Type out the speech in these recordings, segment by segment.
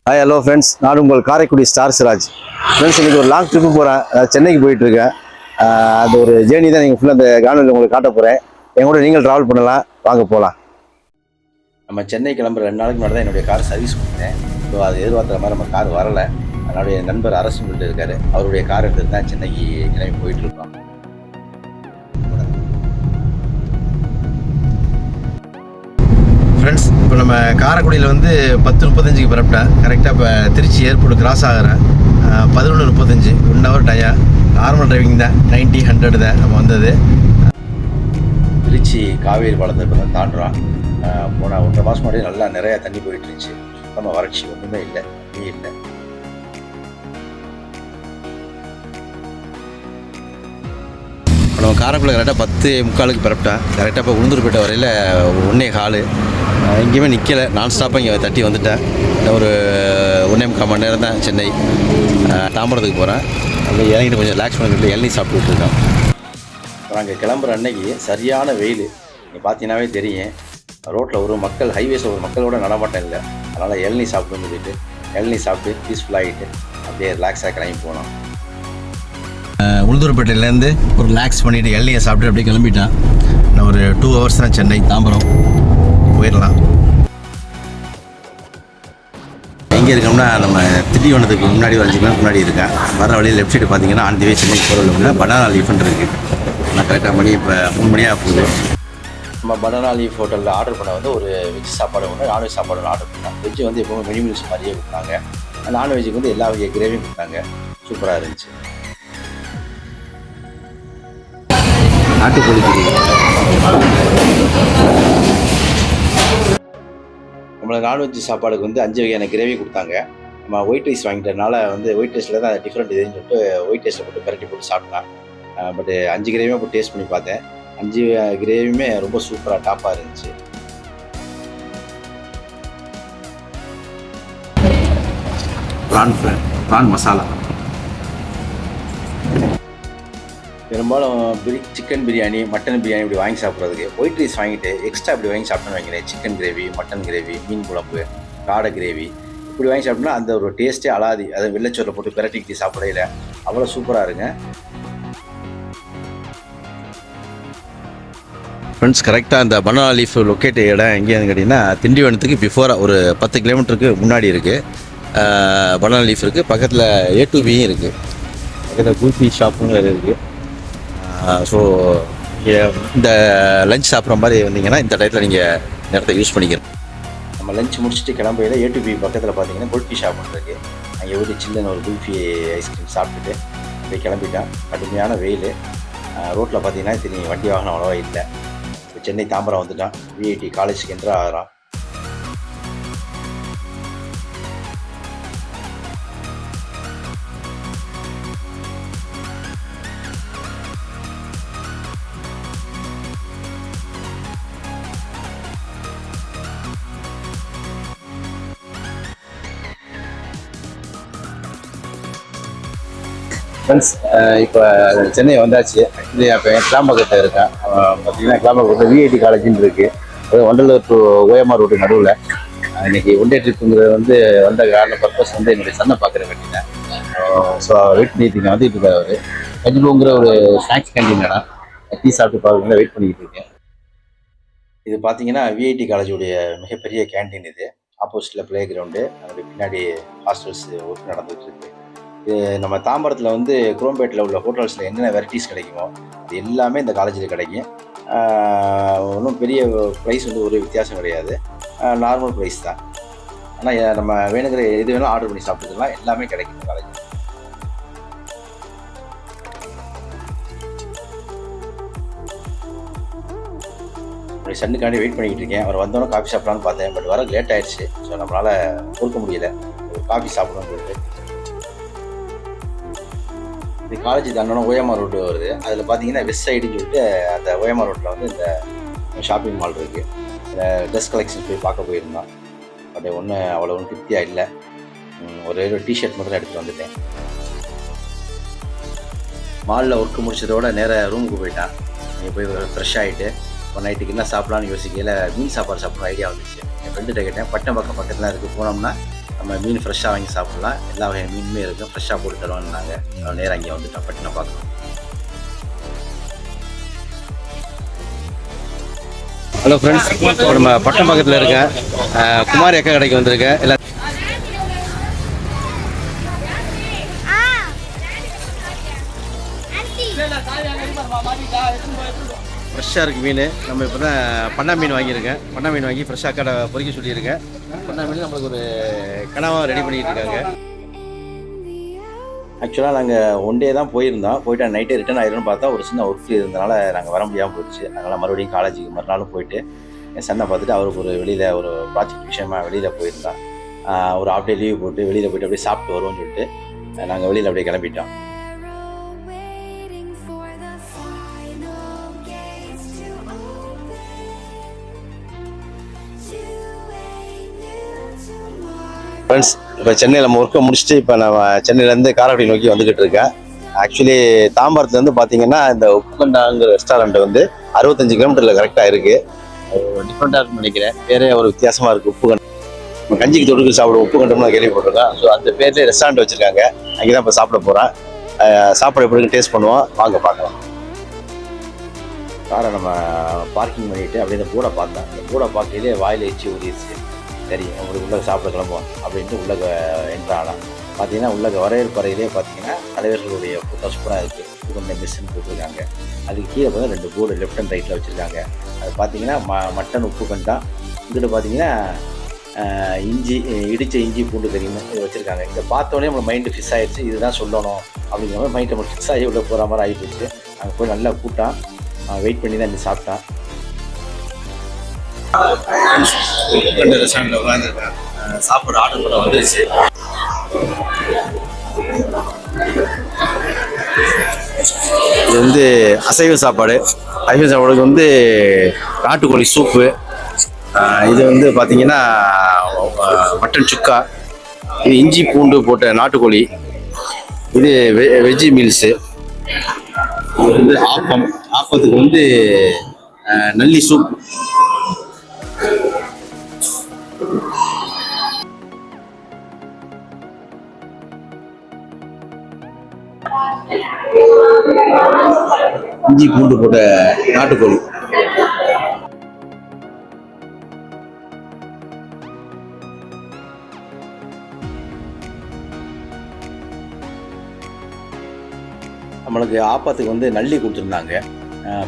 Hi hello friends, நான் உங்கள் Karaikudi star Siraj. Friends, இன்றைக்கி ஒரு லாங் ட்ரிப்பு போகிறேன். சென்னைக்கு போயிட்டுருக்கேன். அது ஒரு ஜேர்னி தான் நீங்கள் ஃபுல்லாக அந்த காணொலியில் உங்களுக்கு காட்ட போகிறேன். என் கூட நீங்கள் ட்ராவல் பண்ணலாம், வாங்க போகலாம். நம்ம சென்னை கிளம்புற 2 நாளைக்கு முன்னாடி தான் என்னுடைய கார் சர்வீஸ் கொடுத்தேன். ஸோ அது எதிர்பார்க்குற மாதிரி நம்ம கார் வரலை. அதனுடைய நண்பர் அரசு சொல்லிட்டு இருக்காரு, அவருடைய கார் எடுத்துட்டு தான் சென்னைக்கு கிளம்பி போயிட்டுருக்கோம். ஃப்ரெண்ட்ஸ், இப்போ நம்ம காரைக்குடியில் வந்து 10:35 பரப்பிட்டேன். கரெக்டாக இப்போ திருச்சி ஏர்போர்ட் கிராஸ் ஆகிறேன். 11:35 1 ஹவர் டயம். நார்மல் டிரைவிங் தான், 90, 100 தான் நம்ம வந்தது. திருச்சி காவேரி பாலத்தை இப்போ தான் தாண்டுறோம். போன 1.5 மாதம் முன்னாடி நல்லா நிறையா தண்ணி போயிட்டு இருந்துச்சு. நம்ம வறட்சி ஒன்றுமே இல்லை, தண்ணி இல்லை. நம்ம காரைக்குடியில் கரெக்டாக 10:45 பரப்பிட்டேன். கரெக்டாக இப்போ உளுந்தூர்பேட்டை வரையில் 1.25 எங்கேயுமே நிற்கலை. நான் ஸ்டாப்பாக இங்கே தட்டி வந்துட்டேன். ஒரு 1.25 மணி நேரம் தான் சென்னை. தாம்பரத்துக்கு போகிறேன். அப்படியே இறங்கிட்டு கொஞ்சம் ரிலாக்ஸ் பண்ணிட்டு இளநீ சாப்பிட்டுட்டு இருக்கேன். நாங்கள் கிளம்புற அன்னைக்கு சரியான வெயில். நீங்கள் பார்த்தீங்கன்னாவே தெரியும், ரோட்டில் ஒரு மக்கள், ஹைவேஸில் ஒரு மக்களோட நடமாட்டம் இல்லை. அதனால் இளநீ சாப்பிட்டுன்னு சொல்லிட்டு இளநீ சாப்பிட்டு பீஸ்ஃபுல்லாகிட்டு அப்படியே ரிலாக்ஸாக கிளம்பி போனோம். உளுந்தூர்பேட்டையிலேருந்து ஒரு ரிலாக்ஸ் பண்ணிவிட்டு இளநியை சாப்பிட்டு அப்படியே கிளம்பிட்டேன். நான் ஒரு 2 ஹவர்ஸ் தான் சென்னை, தாம்பரம் போயிடலாம். எங்கே இருக்கோம்னா, நம்ம திண்டிவனத்துக்கு முன்னாடி ஒரு 5 கிலோமீட்டர் முன்னாடி இருக்கேன். வர வழியில் லெஃப்ட் சைடு பார்த்தீங்கன்னா ஆன் தி வே சென்னைக்கு போகிற அப்படின்னா பனானா லீஃப்னு இருக்குது. நான் கரெக்டாக மணி இப்போ 3 மணியாக போகுது. நம்ம பனானா லீஃப் ஹோட்டலில் ஆர்டர் பண்ண வந்து ஒரு வெஜ் சாப்பாடு ஒன்று, நான்வெஜ் சாப்பாடு ஒன்று ஆர்டர் பண்ணேன். வெஜ்ஜு வந்து எப்போவுமே மினி மீல்ஸ் மாதிரியே கொடுத்தாங்க. நான்வெஜ்ஜுக்கு வந்து எல்லா வகை கிரேவியும் கொடுத்தாங்க. சூப்பராக இருந்துச்சு. நாட்டுக்கோழி நம்மளை நான்வெஜ் சாப்பாடுக்கு வந்து 5 வகையான கிரேவி கொடுத்தாங்க. நம்ம ஒயிட் ரைஸ் வாங்கிட்டதுனால வந்து ஒயிட் ரைஸில் தான் டிஃப்ரெண்ட் இதுன்னு சொல்லிட்டு ஒயிட் ரைஸில் போட்டு பரட்டி போட்டு சாப்பிட்டேன். பட்டு 5 கிரேவியும் போட்டு டேஸ்ட் பண்ணி பார்த்தேன். 5 கிரேவியுமே ரொம்ப சூப்பராக டாப்பாக இருந்துச்சு. ப்ரான் மசாலா. பெரும்பாலும் சிக்கன் பிரியாணி, மட்டன் பிரியாணி இப்படி வாங்கி சாப்பிட்றதுக்கு ஒயிட் ரைஸ் வாங்கிட்டு எக்ஸ்ட்ரா இப்படி வாங்கி சாப்பிட்டோன்னு வைங்களேன். சிக்கன் கிரேவி, மட்டன் கிரேவி, மீன் குழம்பு, காடை கிரேவி இப்படி வாங்கி சாப்பிட்டோம்னா அந்த ஒரு டேஸ்ட்டே அலாதி. அதை வெள்ளைச்சோரில் போட்டு பிரட்டிக்கிட்டு சாப்பிடையில அவ்வளோ சூப்பராக இருங்க. ஃப்ரெண்ட்ஸ், கரெக்டாக அந்த பனானா லீஃப் லொக்கேட் இடம் எங்கேன்னு கேட்டிங்கன்னா, திண்டிவனத்துக்கு பிஃபோராக ஒரு 10 கிலோமீட்டருக்கு முன்னாடி இருக்குது. பனானா லீஃப் இருக்குது. பக்கத்தில் A2Bயும் இருக்குது. பக்கத்தில் குல்ஃபி ஷாப்புன்னு இருக்குது. ஸோ இந்த லஞ்ச் சாப்பிட்ற மாதிரி வந்தீங்கன்னா இந்த டயத்தில் நீங்கள் நேரத்தை யூஸ் பண்ணிக்கிறோம். நம்ம லஞ்ச் முடிச்சுட்டு கிளம்பையில் A2B பக்கத்தில் பார்த்தீங்கன்னா குல்ஃபி ஷாப் இருக்குது. அங்கே ஒரு சில்லுன்னு ஒரு குல்ஃபி ஐஸ்கிரீம் சாப்பிட்டுட்டு அப்படியே கிளம்பிட்டேன். கடுமையான வெயில். ரோட்டில் பார்த்தீங்கன்னா தெரியும், வண்டி வாகனம் அவ்வளோவா இல்லை. சென்னை தாம்பரம் வந்துட்டான். VIT காலேஜுக்கு என்ட்ரு ஆகிறான். ஃப்ரெண்ட்ஸ், இப்போ சென்னை வந்தாச்சு. ஆக்சுவலி அப்போ கிளாம்பக்கத்தில் இருக்கேன். பார்த்தீங்கன்னா கிளாம்பக்கத்தில் VIT காலேஜின்னு இருக்குது. அது வண்டலூர் டு OMR ரோட்டு நடுவில். இன்றைக்கி ஒன் டே ட்ரிப்புங்கிறது வந்து வந்த காரண பர்பஸ் வந்து என்னுடைய சன்னை பார்க்குற வேண்டியேன். ஸோ வெயிட் பண்ணிட்டு இருக்கேன். வந்துட்டு இருக்காரு அவர். கஞ்சிபூங்கிற ஒரு ஸ்நாக்ஸ் கேண்டீன் இடம். டீ சாப்பிட்டு பார்க்குறதுல வெயிட் பண்ணிக்கிட்டு இருக்கேன். இது பார்த்தீங்கன்னா VIT காலேஜுடைய மிகப்பெரிய கேண்டீன். இது ஆப்போசிட்டில் ப்ளே கிரவுண்டு, அதனுடைய பின்னாடி ஹாஸ்டல்ஸ் ஒர்க் நடந்துகிட்டு இருக்குது. இது நம்ம தாம்பரத்தில் வந்து குரோம்பேட்டில் உள்ள ஹோட்டல்ஸில் என்னென்ன வெரைட்டிஸ் கிடைக்குமோ அது எல்லாமே இந்த காலேஜில் கிடைக்கும். ஒன்றும் பெரிய ப்ரைஸ் வந்து ஒரு வித்தியாசம் கிடையாது. நார்மல் ப்ரைஸ் தான். ஆனால் நம்ம வேணுங்கிற எது வேணாலும் ஆர்டர் பண்ணி சாப்பிட்டுக்கலாம். எல்லாமே கிடைக்கும் இந்த காலேஜில். அப்படி சன்னுக்காண்டி வெயிட் பண்ணிக்கிட்டு இருக்கேன். அவர் வந்தோன்னே காஃபி சாப்பிட்லான்னு பார்த்தேன். பட் வர லேட் ஆகிடுச்சு. ஸோ நம்மளால் பொறுக்க முடியல. ஒரு காஃபி சாப்பிடணும்னு சொல்லிட்டு இந்த காலேஜ் தாண்டோன்னா OMR ரோடு வருது. அதில் பார்த்தீங்கன்னா வெஸ்ட் சைடுன்னு சொல்லிட்டு அந்த OMR ரோட்டில் வந்து இந்த ஷாப்பிங் மால் இருக்குது. இந்த ட்ரெஸ் கலெக்ஷன் போய் பார்க்க போயிருந்தோம். பட் அவ்வளோ ஒன்றும் திருப்தியாக இல்லை. ஒரே ஒரு டிஷர்ட் மட்டும் எடுத்துகிட்டு வந்துட்டேன். மாலில் ஒர்க்கு முடிச்சதோட நேராக ரூமுக்கு போயிட்டான். இங்கே போய் ஃப்ரெஷ் ஆகிட்டு ஒரு நைட்டுக்கு என்ன சாப்பிட்லான்னு யோசிக்கையில் மீன் சாப்பாடு சாப்பிட்ற ஐடியா வந்துச்சு. என் ஃப்ரெண்டுகிட்ட கேட்டேன். பட்டணம் பக்கத்தில் இருக்குது, போனோம்னா நம்ம மீன் ஃப்ரெஷ்ஷாக வாங்கி சாப்பிட்லாம். எல்லா வகை மீனுமே இருக்கும், ஃப்ரெஷ்ஷாக போட்டு தருவோம்னாங்க. நேராக இங்கே வந்துட்டோம், பட்டினை பார்க்கலாம். ஹலோ ஃப்ரெண்ட்ஸ், இப்போ நம்ம பட்டம் பக்கத்தில் இருக்கேன். குமாரி அக்கா கடைக்கு வந்திருக்கேன். எல்லாம் ஃப்ரெஷ்ஷாக இருக்குது மீன். நம்ம இப்போ தான் பண்ணா மீன் வாங்கியிருக்கேன். பண்ணா மீன் வாங்கி ஃப்ரெஷ்ஷாக கடை பொறிக்க சொல்லியிருக்கேன். பண்ணா மீன் நம்மளுக்கு ஒரு கனவாக ரெடி பண்ணிகிட்டு இருக்காங்க. ஆக்சுவலாக நாங்கள் ஒன் டே தான் போயிருந்தோம். போயிட்டு நைட்டே ரிட்டர்ன் ஆயிரும்னு பார்த்தா ஒரு சின்ன ஒர்க் இருந்தனால நாங்கள் வர முடியாமல் போயிடுச்சு. அதனால் மறுபடியும் காலேஜுக்கு மறுநாளும் போயிட்டு என் சன்னை பார்த்துட்டு அவருக்கு ஒரு வெளியில் ஒரு ப்ராஜெக்ட் விஷயமா வெளியில் போயிருந்தோம். ஒரு ஹாஃப் டே லீவ் போட்டு வெளியில் போய்ட்டு அப்படியே சாப்பிட்டு வருவோம்னு சொல்லிட்டு நாங்கள் வெளியில் அப்படியே கிளம்பிட்டோம். ஃப்ரெண்ட்ஸ், இப்போ சென்னையில் நம்ம ஒர்க்கை முடிச்சுட்டு இப்போ நான் சென்னையிலேருந்து காரைக்குடி நோக்கி வந்துக்கிட்டு இருக்கேன். ஆக்சுவலி தாம்பரத்துலேருந்து பார்த்தீங்கன்னா இந்த உப்புக்கண்டாங்கிற ரெஸ்டாரண்ட் வந்து 65 கிலோமீட்டரில் கரெக்டாக இருக்குது. டிஃப்ரெண்ட்டாக இருக்குன்னு நினைக்கிறேன். பேரே ஒரு வித்தியாசமாக இருக்குது. உப்புக்கண்டம், நம்ம கஞ்சிக்கு தொடுக்கு சாப்பிடுவோம், உப்புக்கண்டம்னு கேள்விப்பட்டிருக்கேன். ஸோ அந்த பேர்லேயே ரெஸ்டாரண்ட் வச்சுருக்காங்க. அங்கே தான் இப்போ சாப்பிட போகிறேன். சாப்பாடு எப்படி டேஸ்ட் பண்ணுவோம், வாங்க பார்க்கலாம். காரை நம்ம பார்க்கிங் பண்ணிவிட்டு அப்படியே இந்த போர்டை பார்த்தேன். இந்த போர்டை பார்க்கையிலே வாயில் எச்சி ஊறிடுச்சு. சரி, உங்களுக்கு உள்ளே சாப்பிட கிளம்புவோம் அப்படின்ட்டு உள்ளே என்ட்ரு ஆனால் பார்த்தீங்கன்னா உள்ளே வரவேற்பறையிலே பார்த்தீங்கன்னா தலைவர்களுடைய ஃபோட்டோ சூப்பராக இருக்குது. உப்புக்கண்டம் மிஸ்ன்னு போட்டிருக்காங்க. அதுக்கு கீழே பார்த்தா 2 போர்டு லெஃப்ட் அண்ட் ரைட்டில் வச்சுருக்காங்க. அது பார்த்தீங்கன்னா மட்டன் உப்புக்கண்டம். இங்கிட்ட பார்த்தீங்கன்னா இஞ்சி, இடித்த இஞ்சி பூண்டு கறின்னு இது வச்சுருக்காங்க. இதை பார்த்தோன்னே நம்ம மைண்டு ஃபிக்ஸ் ஆகிடுச்சு. இதுதான் சொல்லணும் அப்படிங்கிற மாதிரி மைண்ட் நம்ம ஃபிக்ஸ் ஆகி உள்ளே போகிற மாதிரி ஆகிப்போச்சு. அங்கே போய் நல்லா கூட்டம் வெயிட் பண்ணி தான் இந்த சாப்பிட்டேன். ரெஸ்டாரண்ட்ல உட்காந்துருக்கேன். சாப்பாடு ஆர்டர் பண்ண வந்துருச்சு. இது வந்து அசைவ சாப்பாடு. அசைவ சாப்பாடுக்கு வந்து நாட்டுக்கோழி சூப்பு. இது வந்து பார்த்தீங்கன்னா மட்டன் சுக்கா. இது இஞ்சி பூண்டு போட்ட நாட்டுக்கோழி. இது வெஜ்ஜி மீல்ஸு. இது வந்து ஆப்பம். ஆப்பத்துக்கு வந்து நல்லி சூப். இஞ்சி பூண்டு போட்ட நாட்டுக்கோழி. நம்மளுக்கு ஆப்பத்துக்கு வந்து நல்லி கொடுத்துருந்தாங்க.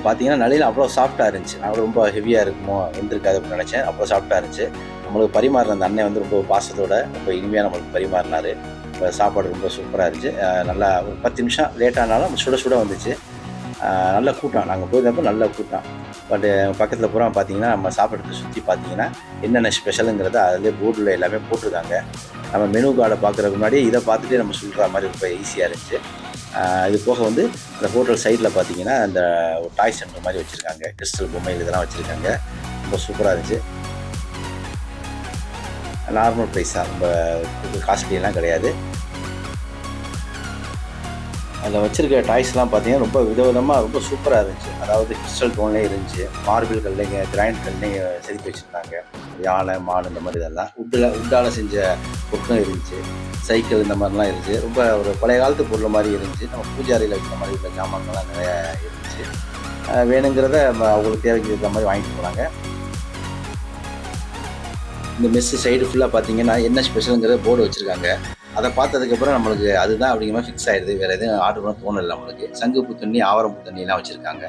பார்த்தீங்கன்னா நல்லியில் அவ்வளோ சாஃப்டாக இருந்துச்சு. நான் ரொம்ப ஹெவியாக இருக்குமோ இருந்திருக்காது அப்படின்னு நினச்சேன். அவ்வளோ சாஃப்டாக இருந்துச்சு. நம்மளுக்கு பரிமாறின அந்த அண்ணன் வந்து ரொம்ப பாசத்தோட ரொம்ப இனிமையாக நம்மளுக்கு பரிமாறினார். சாப்பாடு ரொம்ப சூப்பராக இருந்துச்சு. நல்லா ஒரு 10 நிமிஷம் லேட்டானாலும் சுட சுட வந்துச்சு. நல்ல கூட்டம். நாங்கள் போயிருந்தப்போ நல்ல கூட்டம். பட்டு பக்கத்தில் பூரா பார்த்தீங்கன்னா நம்ம சாப்பிட்றதுக்கு சுற்றி பார்த்தீங்கன்னா என்னென்ன ஸ்பெஷலுங்கிறத அதிலே போர்டில் எல்லாமே போட்டிருக்காங்க. நம்ம மெனு கார்டை பார்க்குறதுக்கு முன்னாடி இதை பார்த்துட்டு நம்ம சொல்கிற மாதிரி ரொம்ப ஈஸியாக இருந்துச்சு. இது போக வந்து இந்த ஹோட்டல் சைடில் பார்த்தீங்கன்னா அந்த ஒரு டாய் சென்டர் மாதிரி வச்சுருக்காங்க. கிறிஸ்டல் பொம்மைகள் இதெல்லாம் வச்சுருக்காங்க. ரொம்ப சூப்பராக இருந்துச்சு. நார்மல் ப்ரைஸ் தான், ரொம்ப காஸ்ட்லியெல்லாம் கிடையாது. அதில் வச்சுருக்க டாய்ஸ்லாம் பார்த்தீங்கன்னா ரொம்ப விதவிதமாக ரொம்ப சூப்பராக இருந்துச்சு. அதாவது கிறிஸ்டல் டோன்லேயே இருந்துச்சு. மார்பிள் கல்லைங்க, கிரானைட் கல்லைங்க செதுக்கி வச்சுருந்தாங்க. யானை, மாடு இந்த மாதிரி இதெல்லாம் உட்டால் செஞ்ச பொருட்களும் இருந்துச்சு. சைக்கிள் இந்த மாதிரிலாம் இருந்துச்சு. ரொம்ப ஒரு பழைய காலத்து பொருள் மாதிரி இருந்துச்சு. நம்ம பூஜாரியில் வைக்கிற மாதிரி உள்ள ஜாமான்கள்லாம் நிறையா இருந்துச்சு. வேணுங்கிறத அவங்களுக்கு தேவைக்கு இருக்கிற மாதிரி வாங்கிட்டு போனாங்க. இந்த மெஸ்ஸு சைடு ஃபுல்லாக பார்த்தீங்கன்னா என்ன ஸ்பெஷலுங்கிற போர்டு வச்சுருக்காங்க. அதை பார்த்ததுக்கப்புறம் நம்மளுக்கு அதுதான் அப்படிங்கிற மாதிரி ஃபிக்ஸ் ஆகிடுது. வேறு எதுவும் ஆர்டர் பண்ண தோணலை நம்மளுக்கு. சங்குப்பூ தண்ணி, ஆவரம்பூ தண்ணிலாம் வச்சுருக்காங்க.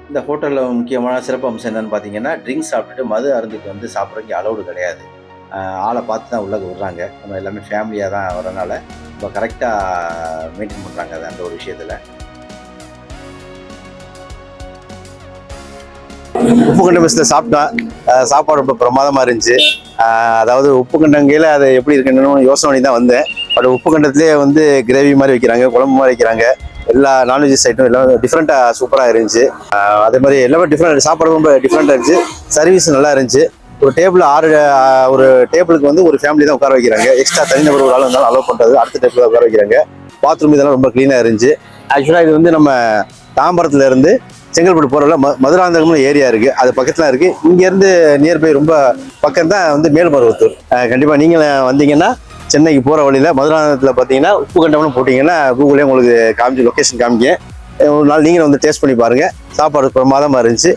இந்த ஹோட்டலில் முக்கியமான சிறப்பு அம்சம் என்னென்னு பார்த்தீங்கன்னா ட்ரிங்க்ஸ் சாப்பிட்டுட்டு மது அருந்துட்டு வந்து சாப்பிட்றதுக்கு அலௌடு கிடையாது. ஆளை பார்த்து தான் உள்ளே விடுறாங்க. நம்ம எல்லாமே ஃபேமிலியாக தான் வரனால ரொம்ப கரெக்டாக மெயின்டைன் பண்ணுறாங்க அது அந்த ஒரு விஷயத்தில். உப்புக்கண்டம் மெஸ்ஸில் சாப்பிட்டேன். சாப்பாடு ரொம்ப பிரமாதமாக இருந்துச்சு. அதாவது உப்புக்கண்டங்கையில் அது எப்படி இருக்குன்னு யோசனை பண்ணி தான் வந்தேன். பட் உப்புக்கண்டத்துலேயே வந்து கிரேவி மாதிரி வைக்கிறாங்க, குழம்பு மாதிரி வைக்கிறாங்க. எல்லா நான்வெஜ் ஐட்டம் எல்லாமே டிஃப்ரெண்ட்டாக சூப்பராக இருந்துச்சு. அதே மாதிரி எல்லாமே டிஃப்ரெண்ட், சாப்பாடு ரொம்ப டிஃப்ரெண்ட்டாக இருந்துச்சு. சர்வீஸ் நல்லா இருந்துச்சு. ஒரு டேபிளுக்கு வந்து ஒரு ஃபேமிலி தான் உட்கார வைக்கிறாங்க. எக்ஸ்ட்ரா தனிநபர் ஒரு ஆள் இருந்தாலும் அலோவ் பண்ணுறது. அடுத்த டேபிள் உட்கார வைக்கிறாங்க. பாத்ரூம் இதெல்லாம் ரொம்ப க்ளீனாக இருந்துச்சு. ஆக்சுவலாக இது வந்து நம்ம தாம்பரத்துலேருந்து செங்கல்பட்டு போகிறவங்கள மதுராந்தகம்னு ஏரியா இருக்குது, அது பக்கத்தில் இருக்குது. இங்கேருந்து நியர்பை ரொம்ப பக்கம் தான் வந்து மேல்மருவத்தூர். கண்டிப்பாக நீங்களும் வந்தீங்கன்னா சென்னைக்கு போகிற வழியில் மதுராந்தகத்தில் பார்த்தீங்கன்னா உப்பு கண்டம்னு போட்டிங்கன்னா கூகுளே உங்களுக்கு லொக்கேஷன் காமிக்க. ஒரு நாள் நீங்களும் வந்து டேஸ்ட் பண்ணி பாருங்கள். சாப்பாடு பிரமாதமாக இருந்துச்சு.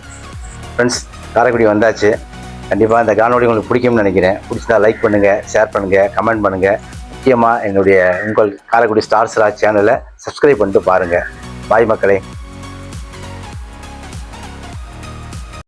ஃப்ரெண்ட்ஸ், காரைக்குடி வந்தாச்சு. கண்டிப்பாக இந்த காணொலி உங்களுக்கு பிடிக்கும்னு நினைக்கிறேன். பிடிச்சதா லைக் பண்ணுங்கள், ஷேர் பண்ணுங்கள், கமெண்ட் பண்ணுங்கள். முக்கியமாக என்னுடைய உங்கள் காரைக்குடி ஸ்டார்ஸ் ராஜ் சேனலை சப்ஸ்கிரைப் பண்ணிட்டு பாருங்கள். பாய் மக்களே.